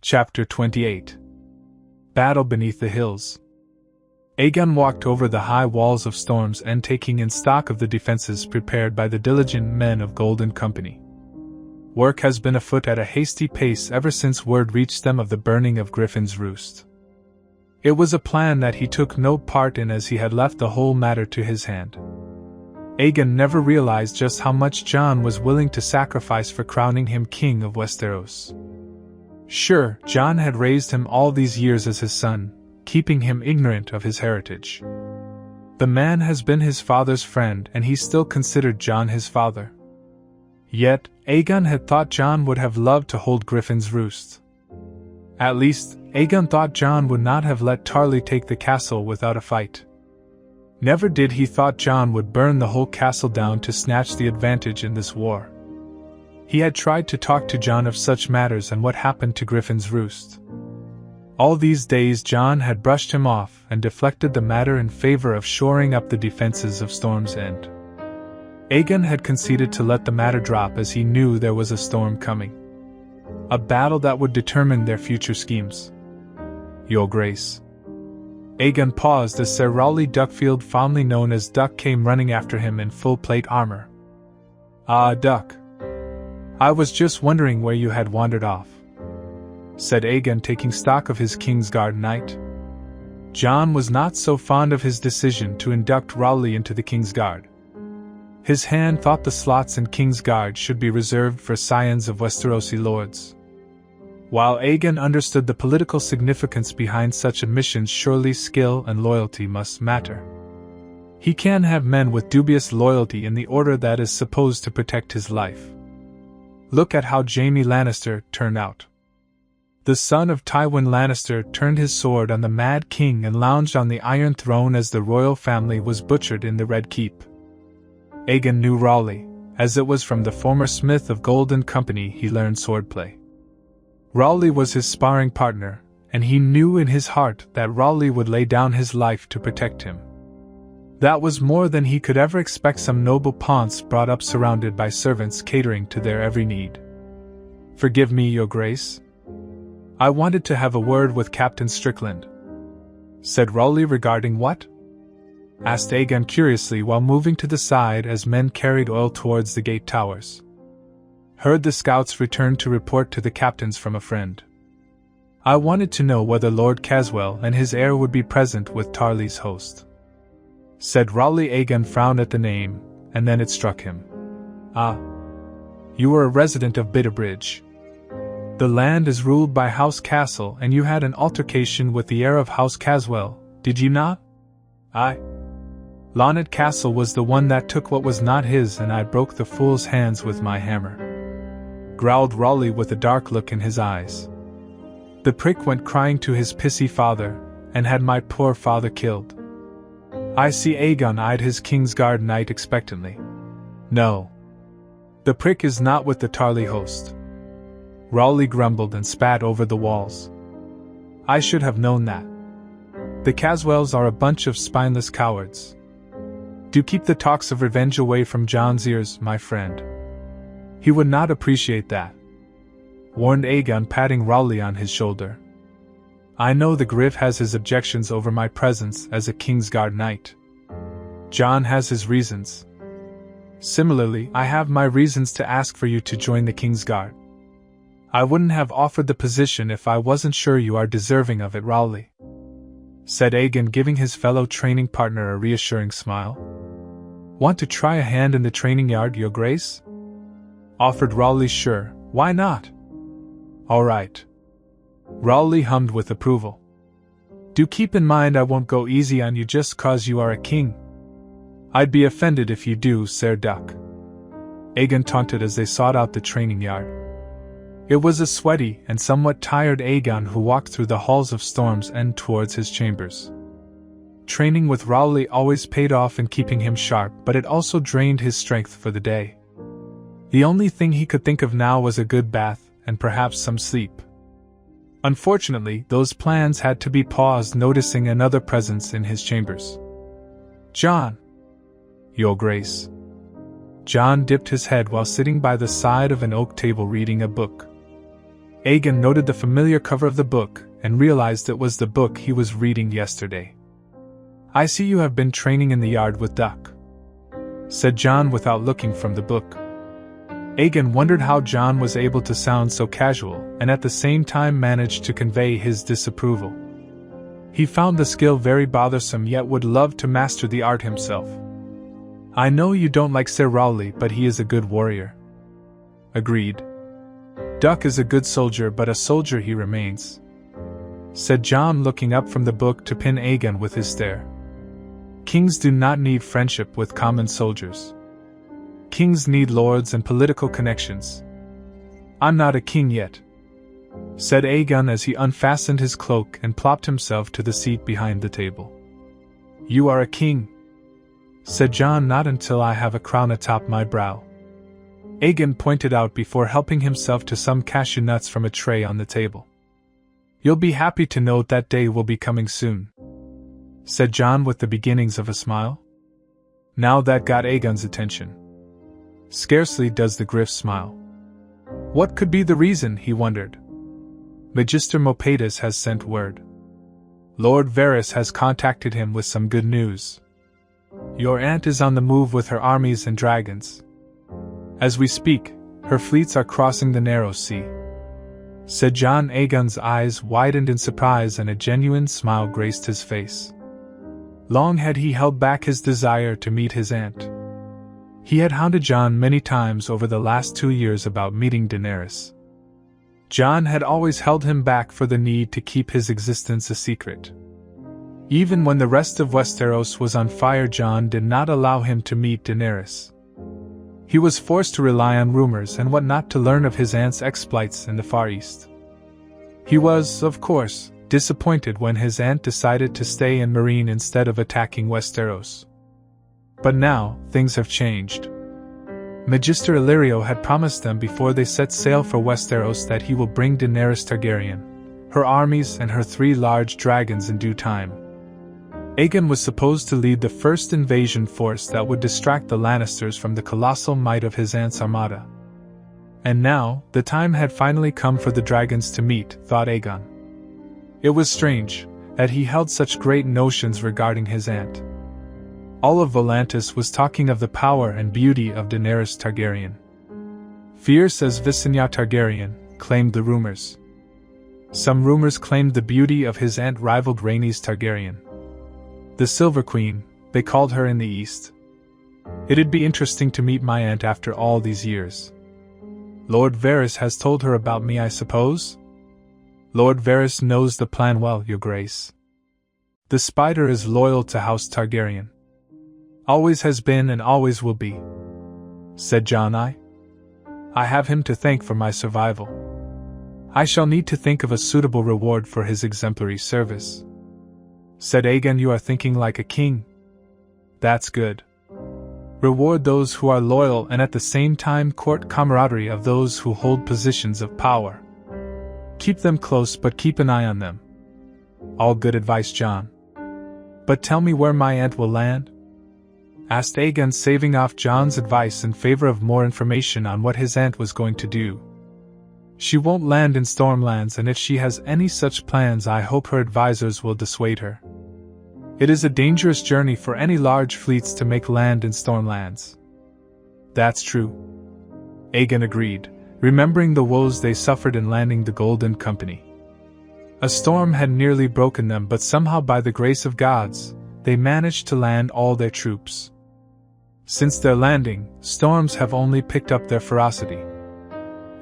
Chapter 28. Battle Beneath the Hills. Aegon walked over the high walls of Storm's End, taking in stock of the defenses prepared by the diligent men of Golden Company. Work has been afoot at a hasty pace ever since word reached them of the burning of Griffin's Roost. It was a plan that he took no part in, as he had left the whole matter to his hand. Aegon never realized just how much Jon was willing to sacrifice for crowning him king of Westeros. Sure, Jon had raised him all these years as his son, keeping him ignorant of his heritage. The man has been his father's friend, and he still considered Jon his father. Yet, Aegon had thought Jon would have loved to hold Griffin's Roost. At least, Aegon thought Jon would not have let Tarly take the castle without a fight. Never did he thought Jon would burn the whole castle down to snatch the advantage in this war. He had tried to talk to Jon of such matters and what happened to Griffin's Roost. All these days Jon had brushed him off and deflected the matter in favor of shoring up the defenses of Storm's End. Aegon had conceded to let the matter drop, as he knew there was a storm coming. A battle that would determine their future schemes. Your Grace. Aegon paused as Sir Rowley Duckfield, fondly known as Duck, came running after him in full plate armor. "Ah, Duck. I was just wondering where you had wandered off," said Aegon, taking stock of his Kingsguard knight. Jon was not so fond of his decision to induct Rowley into the Kingsguard. His hand thought the slots in Kingsguard should be reserved for scions of Westerosi lords. While Aegon understood the political significance behind such admissions, surely skill and loyalty must matter. He can have men with dubious loyalty in the order that is supposed to protect his life. Look at how Jaime Lannister turned out. The son of Tywin Lannister turned his sword on the Mad King and lounged on the Iron Throne as the royal family was butchered in the Red Keep. Aegon knew Rowley, as it was from the former smith of Golden Company he learned swordplay. Rowley was his sparring partner, and he knew in his heart that Rowley would lay down his life to protect him. That was more than he could ever expect some noble ponce brought up surrounded by servants catering to their every need. "Forgive me, Your Grace. I wanted to have a word with Captain Strickland," said Rowley. "Regarding what?" asked Aegon curiously, while moving to the side as men carried oil towards the gate towers. "Heard the scouts returned to report to the captains from a friend. I wanted to know whether Lord Caswell and his heir would be present with Tarly's host," said Rowley. Aegon frowned at the name, and then it struck him. "Ah. You were a resident of Bitterbridge. The land is ruled by House Castle, and you had an altercation with the heir of House Caswell, did you not?" "Aye. Lonnet Castle was the one that took what was not his, and I broke the fool's hands with my hammer," growled Rowley with a dark look in his eyes. "The prick went crying to his pissy father, and had my poor father killed." I see Aegon eyed his Kingsguard knight expectantly. "No. The prick is not with the Tarly host." Rowley grumbled and spat over the walls. "I should have known that. The Caswells are a bunch of spineless cowards. Do keep the talks of revenge away from Jon's ears, my friend. He would not appreciate that," warned Aegon, patting Rowley on his shoulder. "I know the Griff has his objections over my presence as a Kingsguard knight. Jon has his reasons. Similarly, I have my reasons to ask for you to join the Kingsguard. I wouldn't have offered the position if I wasn't sure you are deserving of it, Rowley," said Aegon, giving his fellow training partner a reassuring smile. "Want to try a hand in the training yard, Your Grace?" offered Rowley. "Sure, why not?" "All right," Rowley hummed with approval. "Do keep in mind I won't go easy on you just 'cause you are a king. I'd be offended if you do, Sir Duck," Aegon taunted as they sought out the training yard. It was a sweaty and somewhat tired Aegon who walked through the halls of Storm's End towards his chambers. Training with Rowley always paid off in keeping him sharp, but it also drained his strength for the day. The only thing he could think of now was a good bath, and perhaps some sleep. Unfortunately, those plans had to be paused, noticing another presence in his chambers. "Jon." "Your Grace." Jon dipped his head while sitting by the side of an oak table reading a book. Aegon noted the familiar cover of the book and realized it was the book he was reading yesterday. "I see you have been training in the yard with Duck," said Jon without looking from the book. Aegon wondered how Jon was able to sound so casual and at the same time managed to convey his disapproval. He found the skill very bothersome yet would love to master the art himself. "I know you don't like Sir Rowley, but he is a good warrior." "Agreed. Duck is a good soldier, but a soldier he remains," said Jon, looking up from the book to pin Aegon with his stare. "Kings do not need friendship with common soldiers. Kings need lords and political connections. I'm not a king yet," said Aegon as he unfastened his cloak and plopped himself to the seat behind the table. "You are a king," said Jon. "Not until I have a crown atop my brow," Aegon pointed out before helping himself to some cashew nuts from a tray on the table. "You'll be happy to note that day will be coming soon," said Jon with the beginnings of a smile. Now that got Aegon's attention. Scarcely does the Griff smile. What could be the reason, he wondered. Magister Mopatus has sent word. Lord Varys has contacted him with some good news. Your aunt is on the move with her armies and dragons. As we speak, her fleets are crossing the narrow sea," said Jon. Aegon's eyes widened in surprise and a genuine smile graced his face. Long had he held back his desire to meet his aunt. He had hounded Jon many times over the last 2 years about meeting Daenerys. Jon had always held him back for the need to keep his existence a secret. Even when the rest of Westeros was on fire, Jon did not allow him to meet Daenerys. He was forced to rely on rumors and whatnot to learn of his aunt's exploits in the Far East. He was, of course, disappointed when his aunt decided to stay in Meereen instead of attacking Westeros. But now, things have changed. Magister Illyrio had promised them before they set sail for Westeros that he will bring Daenerys Targaryen, her armies and her 3 large dragons in due time. Aegon was supposed to lead the first invasion force that would distract the Lannisters from the colossal might of his aunt's armada. And now, the time had finally come for the dragons to meet, thought Aegon. It was strange that he held such great notions regarding his aunt. All of Volantis was talking of the power and beauty of Daenerys Targaryen. Fierce as Visenya Targaryen, claimed the rumors. Some rumors claimed the beauty of his aunt rivaled Rhaenys Targaryen. The Silver Queen, they called her in the East. It'd be interesting to meet my aunt after all these years. Lord Varys has told her about me, I suppose? Lord Varys knows the plan well, Your Grace. The spider is loyal to House Targaryen. Always has been and always will be, said Jon. I have him to thank for my survival. I shall need to think of a suitable reward for his exemplary service, said Aegon. You are thinking like a king. That's good. Reward those who are loyal and at the same time court camaraderie of those who hold positions of power. Keep them close but keep an eye on them. All good advice, Jon. But tell me where my aunt will land? Asked Aegon, saving off Jon's advice in favor of more information on what his aunt was going to do. She won't land in Stormlands, and if she has any such plans, I hope her advisors will dissuade her. It is a dangerous journey for any large fleets to make land in Stormlands. That's true, Aegon agreed, remembering the woes they suffered in landing the Golden Company. A storm had nearly broken them, but somehow by the grace of gods, they managed to land all their troops. Since their landing, storms have only picked up their ferocity.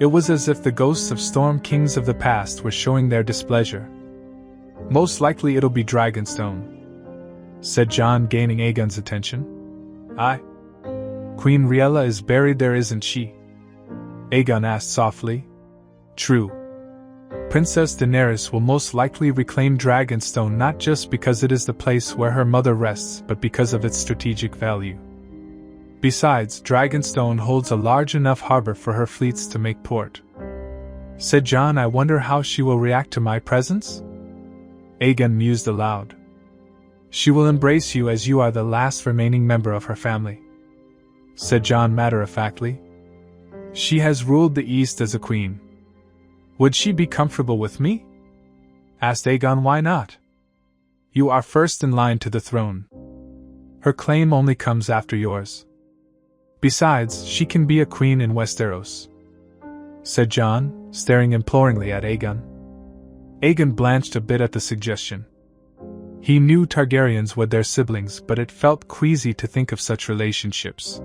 It was as if the ghosts of storm kings of the past were showing their displeasure. Most likely it'll be Dragonstone, said Jon, gaining Aegon's attention. Aye. Queen Riella is buried there, isn't she? Aegon asked softly. True. Princess Daenerys will most likely reclaim Dragonstone not just because it is the place where her mother rests, but because of its strategic value. Besides, Dragonstone holds a large enough harbor for her fleets to make port, said Jon. I wonder how she will react to my presence? Aegon mused aloud. She will embrace you as you are the last remaining member of her family, said Jon matter-of-factly. She has ruled the East as a queen. Would she be comfortable with me? Asked Aegon. Why not? You are first in line to the throne. Her claim only comes after yours. Besides, she can be a queen in Westeros, said Jon, staring imploringly at Aegon. Aegon blanched a bit at the suggestion. He knew Targaryens were their siblings, but it felt queasy to think of such relationships.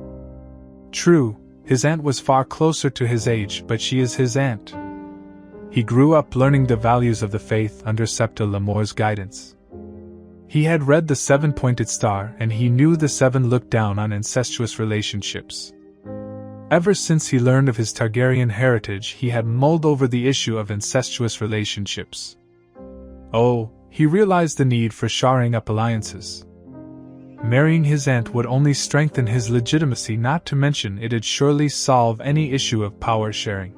True, his aunt was far closer to his age, but she is his aunt. He grew up learning the values of the faith under Septa Lemor's guidance. He had read the Seven-Pointed Star, and he knew the Seven looked down on incestuous relationships. Ever since he learned of his Targaryen heritage, he had mulled over the issue of incestuous relationships. Oh, he realized the need for shoring up alliances. Marrying his aunt would only strengthen his legitimacy, not to mention it'd surely solve any issue of power sharing.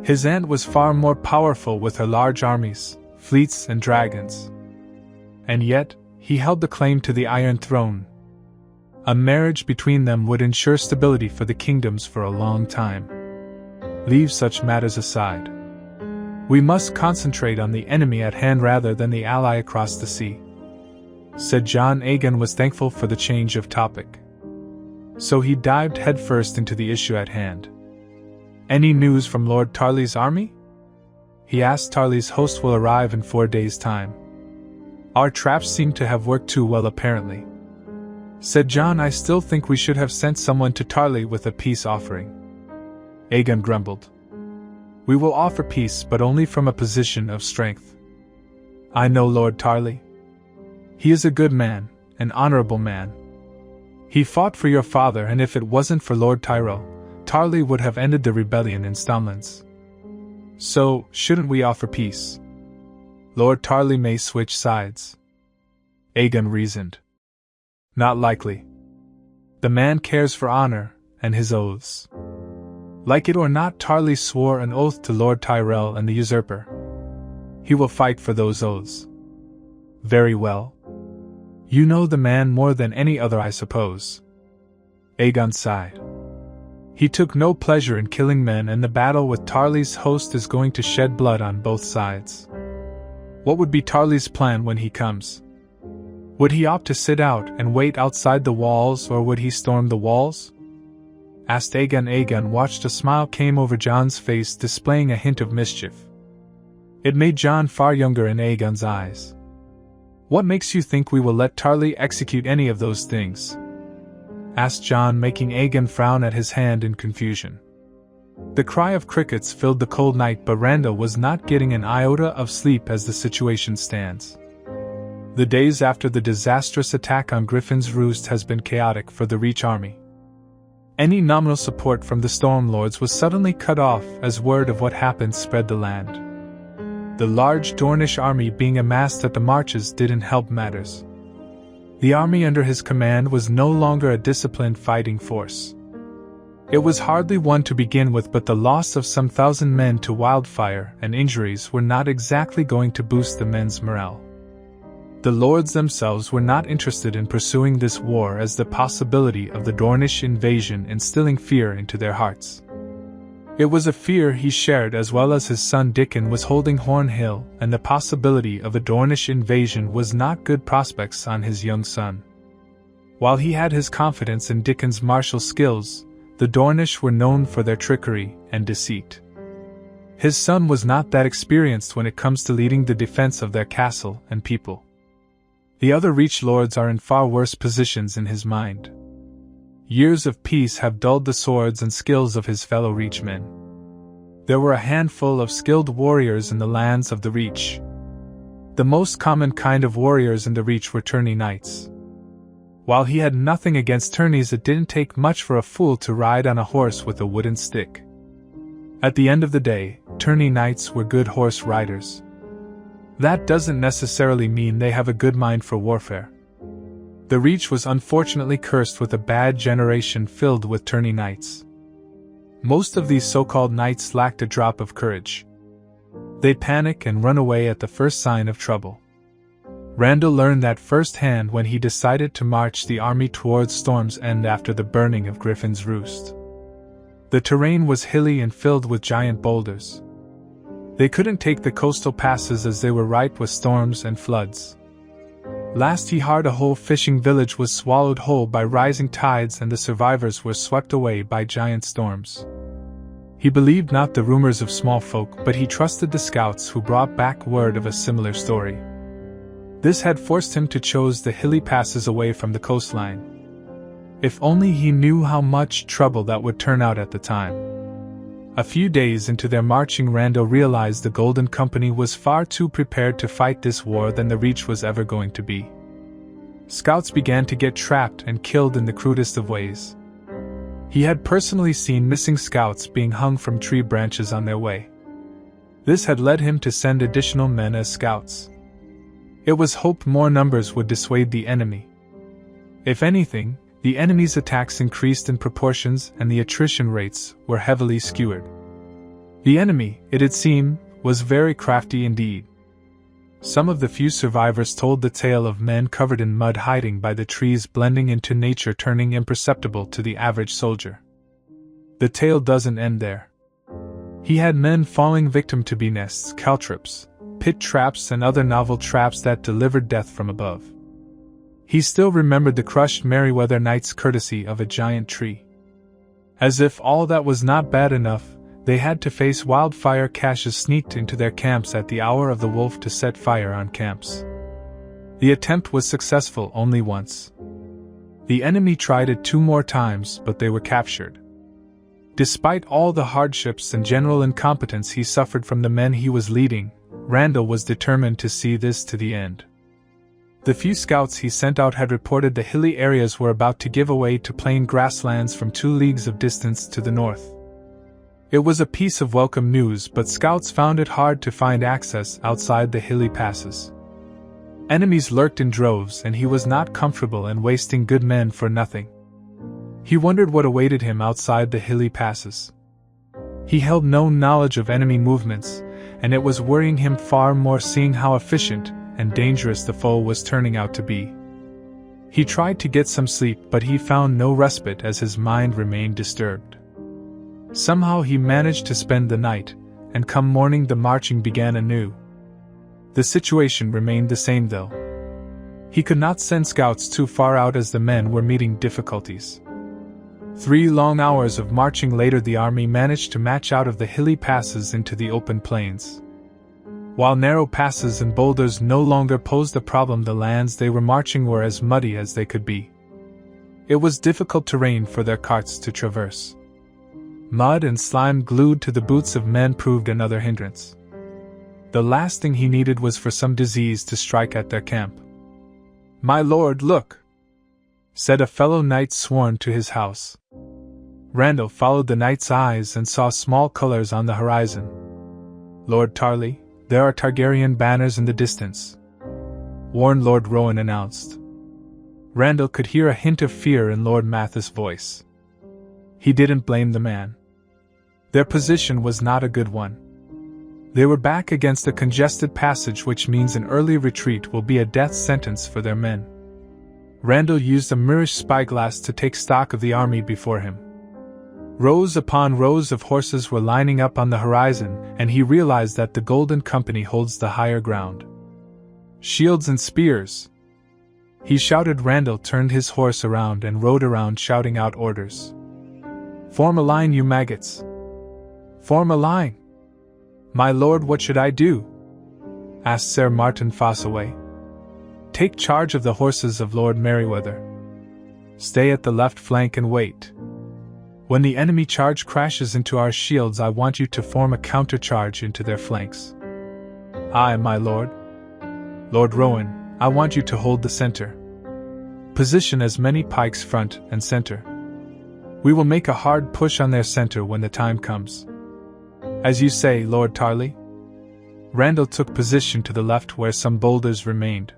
His aunt was far more powerful with her large armies, fleets, and dragons. And yet, he held the claim to the Iron Throne. A marriage between them would ensure stability for the kingdoms for a long time. Leave such matters aside. We must concentrate on the enemy at hand rather than the ally across the sea, said Jon. Aegon was thankful for the change of topic. So he dived headfirst into the issue at hand. Any news from Lord Tarly's army? He asked. Tarly's host will arrive in 4 days' time. Our traps seem to have worked too well apparently, said Jon. I still think we should have sent someone to Tarly with a peace offering. Aegon grumbled. We will offer peace, but only from a position of strength. I know Lord Tarly. He is a good man, an honorable man. He fought for your father, and if it wasn't for Lord Tyrell, Tarly would have ended the rebellion in Stonlands. So, shouldn't we offer peace? Lord Tarly may switch sides, Aegon reasoned. Not likely. The man cares for honor and his oaths. Like it or not, Tarly swore an oath to Lord Tyrell and the usurper. He will fight for those oaths. Very well. You know the man more than any other, I suppose. Aegon sighed. He took no pleasure in killing men, and the battle with Tarly's host is going to shed blood on both sides. What would be Tarly's plan when he comes? Would he opt to sit out and wait outside the walls, or would he storm the walls? Asked Aegon. Aegon watched. A smile came over Jon's face, displaying a hint of mischief. It made Jon far younger in Aegon's eyes. What makes you think we will let Tarly execute any of those things? Asked Jon, making Aegon frown at his hand in confusion. The cry of crickets filled the cold night, but Randall was not getting an iota of sleep as the situation stands. The days after the disastrous attack on Griffin's Roost has been chaotic for the Reach army. Any nominal support from the Stormlords was suddenly cut off as word of what happened spread the land. The large Dornish army being amassed at the marches didn't help matters. The army under his command was no longer a disciplined fighting force. It was hardly one to begin with, but the loss of some 1,000 men to wildfire and injuries were not exactly going to boost the men's morale. The lords themselves were not interested in pursuing this war, as the possibility of the Dornish invasion instilling fear into their hearts. It was a fear he shared, as well as his son Dickon was holding Horn Hill, and the possibility of a Dornish invasion was not good prospects on his young son. While he had his confidence in Dickon's martial skills, the Dornish were known for their trickery and deceit. His son was not that experienced when it comes to leading the defense of their castle and people. The other Reach lords are in far worse positions in his mind. Years of peace have dulled the swords and skills of his fellow Reach men. There were a handful of skilled warriors in the lands of the Reach. The most common kind of warriors in the Reach were tourney knights. While he had nothing against tourneys, it didn't take much for a fool to ride on a horse with a wooden stick. At the end of the day, tourney knights were good horse riders. That doesn't necessarily mean they have a good mind for warfare. The Reach was unfortunately cursed with a bad generation filled with tourney knights. Most of these so-called knights lacked a drop of courage. They'd panic and run away at the first sign of trouble. Randall learned that firsthand when he decided to march the army towards Storm's End after the burning of Griffin's Roost. The terrain was hilly and filled with giant boulders. They couldn't take the coastal passes as they were ripe with storms and floods. Last he heard a whole fishing village was swallowed whole by rising tides and the survivors were swept away by giant storms. He believed not the rumors of small folk, but he trusted the scouts who brought back word of a similar story. This had forced him to choose the hilly passes away from the coastline. If only he knew how much trouble that would turn out at the time. A few days into their marching, Randall realized the Golden Company was far too prepared to fight this war than the Reach was ever going to be. Scouts began to get trapped and killed in the crudest of ways. He had personally seen missing scouts being hung from tree branches on their way. This had led him to send additional men as scouts. It was hoped more numbers would dissuade the enemy. If anything, the enemy's attacks increased in proportions and the attrition rates were heavily skewed. The enemy, it'd seem, was very crafty indeed. Some of the few survivors told the tale of men covered in mud hiding by the trees, blending into nature, turning imperceptible to the average soldier. The tale doesn't end there. He had men falling victim to bee nests, caltrops, pit traps and other novel traps that delivered death from above. He still remembered the crushed Meriwether Knight's courtesy of a giant tree. As if all that was not bad enough, they had to face wildfire caches sneaked into their camps at the hour of the wolf to set fire on camps. The attempt was successful only once. The enemy tried it 2 more times, but they were captured. Despite all the hardships and general incompetence he suffered from the men he was leading, Randall was determined to see this to the end. The few scouts he sent out had reported the hilly areas were about to give way to plain grasslands from 2 leagues of distance to the north. It was a piece of welcome news, but scouts found it hard to find access outside the hilly passes. Enemies lurked in droves, and he was not comfortable in wasting good men for nothing. He wondered what awaited him outside the hilly passes. He held no knowledge of enemy movements, and it was worrying him far more seeing how efficient and dangerous the foe was turning out to be. He tried to get some sleep, but he found no respite as his mind remained disturbed. Somehow he managed to spend the night, and come morning the marching began anew. The situation remained the same though. He could not send scouts too far out as the men were meeting difficulties. 3 long hours of marching later, the army managed to march out of the hilly passes into the open plains. While narrow passes and boulders no longer posed a problem, the lands they were marching were as muddy as they could be. It was difficult terrain for their carts to traverse. Mud and slime glued to the boots of men proved another hindrance. The last thing he needed was for some disease to strike at their camp. "My lord, look!" said a fellow knight sworn to his house. Randall followed the knight's eyes and saw small colors on the horizon. "Lord Tarley, there are Targaryen banners in the distance," warned Lord Rowan announced. Randall could hear a hint of fear in Lord Mathis' voice. He didn't blame the man. Their position was not a good one. They were back against a congested passage, which means an early retreat will be a death sentence for their men. Randall used a Mirish spyglass to take stock of the army before him. Rows upon rows of horses were lining up on the horizon, and he realized that the Golden Company holds the higher ground. "Shields and spears!" he shouted. Randall turned his horse around and rode around shouting out orders. "Form a line, you maggots! Form a line!" "My lord, what should I do?" asked Sir Martin Fossaway. "Take charge of the horses of Lord Meriwether. Stay at the left flank and wait. When the enemy charge crashes into our shields, I want you to form a countercharge into their flanks." "Aye, my lord." "Lord Rowan, I want you to hold the center. Position as many pikes front and center. We will make a hard push on their center when the time comes." "As you say, Lord Tarley." Randall took position to the left where some boulders remained.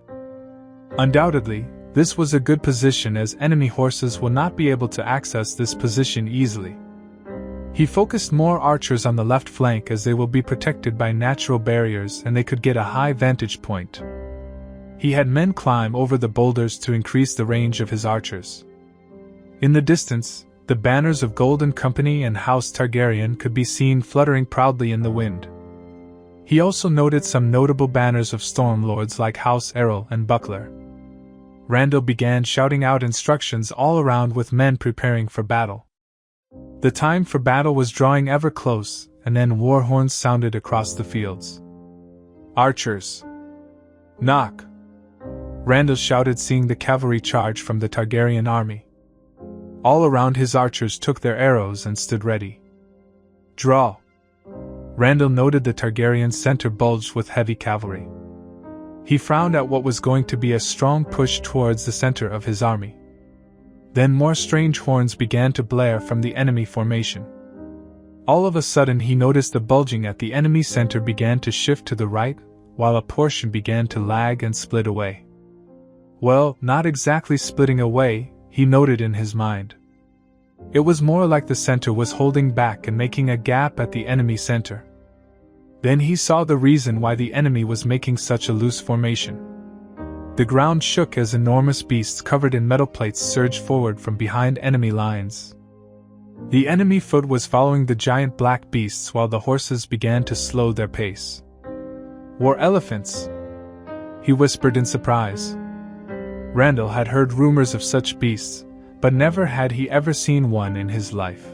Undoubtedly, this was a good position, as enemy horses will not be able to access this position easily. He focused more archers on the left flank, as they will be protected by natural barriers and they could get a high vantage point. He had men climb over the boulders to increase the range of his archers. In the distance, the banners of Golden Company and House Targaryen could be seen fluttering proudly in the wind. He also noted some notable banners of storm lords like House Errol and Buckler. Randall began shouting out instructions all around with men preparing for battle. The time for battle was drawing ever close, and then war horns sounded across the fields. Archers! Knock! Randall shouted, seeing the cavalry charge from the Targaryen army. All around his archers took their arrows and stood ready. Draw! Randall noted the Targaryen center bulged with heavy cavalry. He frowned at what was going to be a strong push towards the center of his army. Then more strange horns began to blare from the enemy formation. All of a sudden he noticed the bulging at the enemy center began to shift to the right, while a portion began to lag and split away. Well, not exactly splitting away, he noted in his mind. It was more like the center was holding back and making a gap at the enemy center. Then he saw the reason why the enemy was making such a loose formation. The ground shook as enormous beasts covered in metal plates surged forward from behind enemy lines. The enemy foot was following the giant black beasts while the horses began to slow their pace. War elephants? He whispered in surprise. Randall had heard rumors of such beasts, but never had he ever seen one in his life.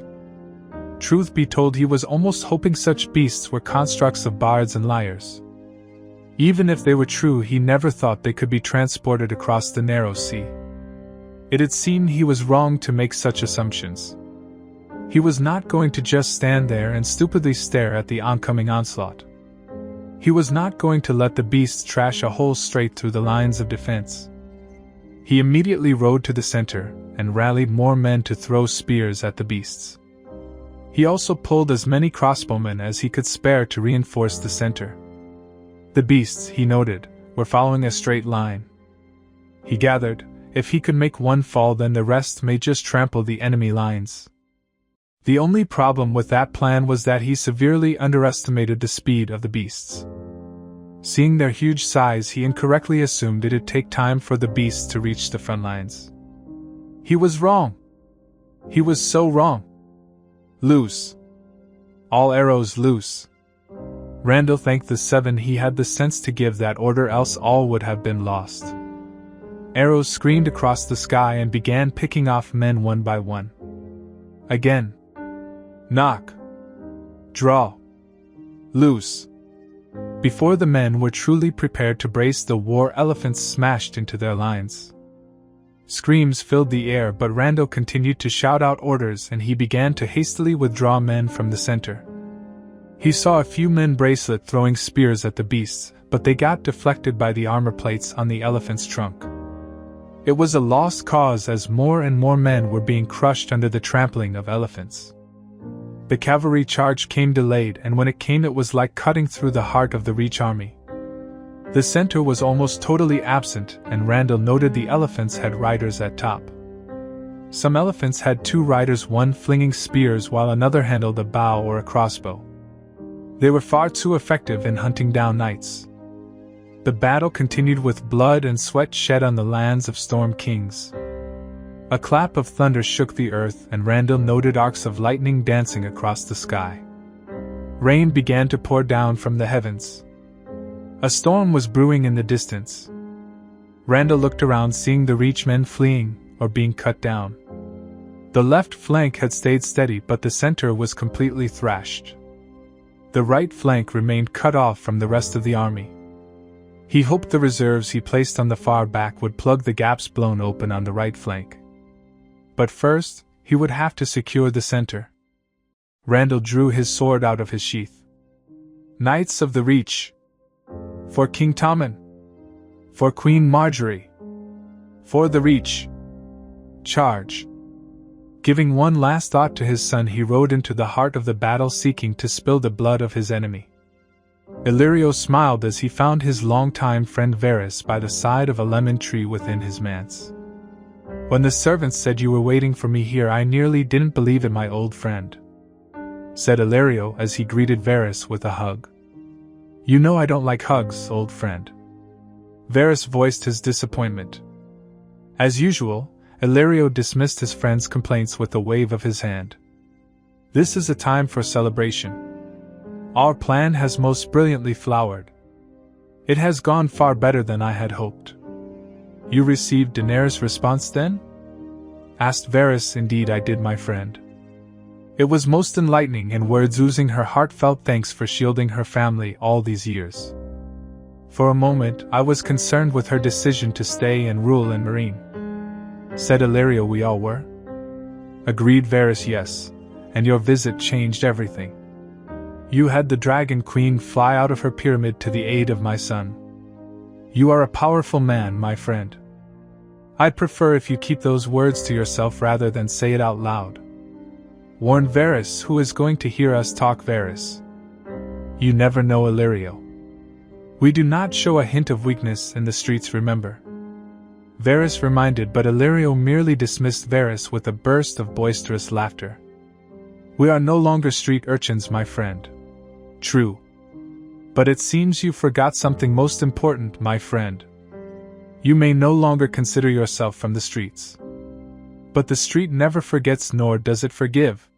Truth be told, he was almost hoping such beasts were constructs of bards and liars. Even if they were true, he never thought they could be transported across the narrow sea. It had seemed he was wrong to make such assumptions. He was not going to just stand there and stupidly stare at the oncoming onslaught. He was not going to let the beasts trash a hole straight through the lines of defense. He immediately rode to the center and rallied more men to throw spears at the beasts. He also pulled as many crossbowmen as he could spare to reinforce the center. The beasts, he noted, were following a straight line. He gathered, if he could make one fall, then the rest may just trample the enemy lines. The only problem with that plan was that he severely underestimated the speed of the beasts. Seeing their huge size, he incorrectly assumed it'd take time for the beasts to reach the front lines. He was wrong. He was so wrong. Loose. All arrows loose. Randall thanked the 7 he had the sense to give that order, else all would have been lost. Arrows screamed across the sky and began picking off men one by one. Again. Knock. Draw. Loose. Before the men were truly prepared to brace, the war elephants smashed into their lines. Screams filled the air, but Randall continued to shout out orders and he began to hastily withdraw men from the center. He saw a few men bracelet throwing spears at the beasts, but they got deflected by the armor plates on the elephant's trunk. It was a lost cause as more and more men were being crushed under the trampling of elephants. The cavalry charge came delayed, and when it came it was like cutting through the heart of the Reach army. The center was almost totally absent, and Randall noted the elephants had riders at top. Some elephants had 2 riders, one flinging spears while another handled a bow or a crossbow. They were far too effective in hunting down knights. The battle continued with blood and sweat shed on the lands of Storm Kings. A clap of thunder shook the earth, and Randall noted arcs of lightning dancing across the sky. Rain began to pour down from the heavens. A storm was brewing in the distance. Randall looked around, seeing the Reach men fleeing or being cut down. The left flank had stayed steady, but the center was completely thrashed. The right flank remained cut off from the rest of the army. He hoped the reserves he placed on the far back would plug the gaps blown open on the right flank. But first, he would have to secure the center. Randall drew his sword out of his sheath. Knights of the Reach! For King Tommen! For Queen Marjorie! For the Reach! Charge! Giving one last thought to his son, he rode into the heart of the battle, seeking to spill the blood of his enemy. Illyrio smiled as he found his longtime friend Varys by the side of a lemon tree within his manse. When the servants said you were waiting for me here, I nearly didn't believe it, my old friend, said Illyrio as he greeted Varys with a hug. You know I don't like hugs, old friend. Varys voiced his disappointment. As usual, Illyrio dismissed his friend's complaints with a wave of his hand. This is a time for celebration. Our plan has most brilliantly flowered. It has gone far better than I had hoped." "You received Daenerys' response then?" asked Varys. "Indeed I did, my friend. It was most enlightening, in words oozing her heartfelt thanks for shielding her family all these years. For a moment I was concerned with her decision to stay and rule in Meereen," said Illyrio. "We all were," agreed Varys. "Yes, and your visit changed everything. You had the Dragon Queen fly out of her pyramid to the aid of my son. You are a powerful man, my friend. I'd prefer if you keep those words to yourself rather than say it out loud," warned Varys. "Who is going to hear us talk, Varys? You never know, Illyrio. We do not show a hint of weakness in the streets, remember," Varys reminded, but Illyrio merely dismissed Varys with a burst of boisterous laughter. "We are no longer street urchins, my friend." "True. But it seems you forgot something most important, my friend. You may no longer consider yourself from the streets. But the street never forgets, nor does it forgive."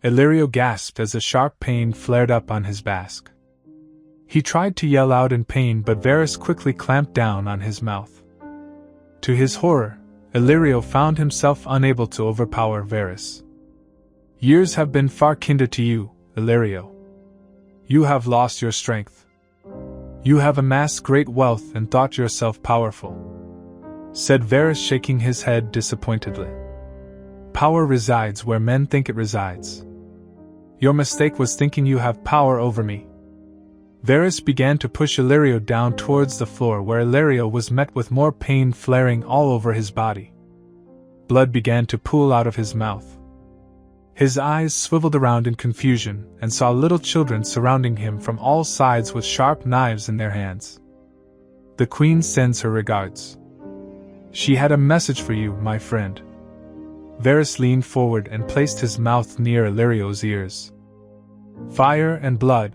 Illyrio gasped as a sharp pain flared up on his bask. He tried to yell out in pain, but Varys quickly clamped down on his mouth. To his horror, Illyrio found himself unable to overpower Varys. "Years have been far kinder to you, Illyrio. You have lost your strength. You have amassed great wealth and thought yourself powerful," said Varys, shaking his head disappointedly. "Power resides where men think it resides. Your mistake was thinking you have power over me." Varys began to push Illyrio down towards the floor, where Illyrio was met with more pain flaring all over his body. Blood began to pool out of his mouth. His eyes swiveled around in confusion, and saw little children surrounding him from all sides with sharp knives in their hands. "The Queen sends her regards. She had a message for you, my friend." Varys leaned forward and placed his mouth near Illyrio's ears. Fire and blood,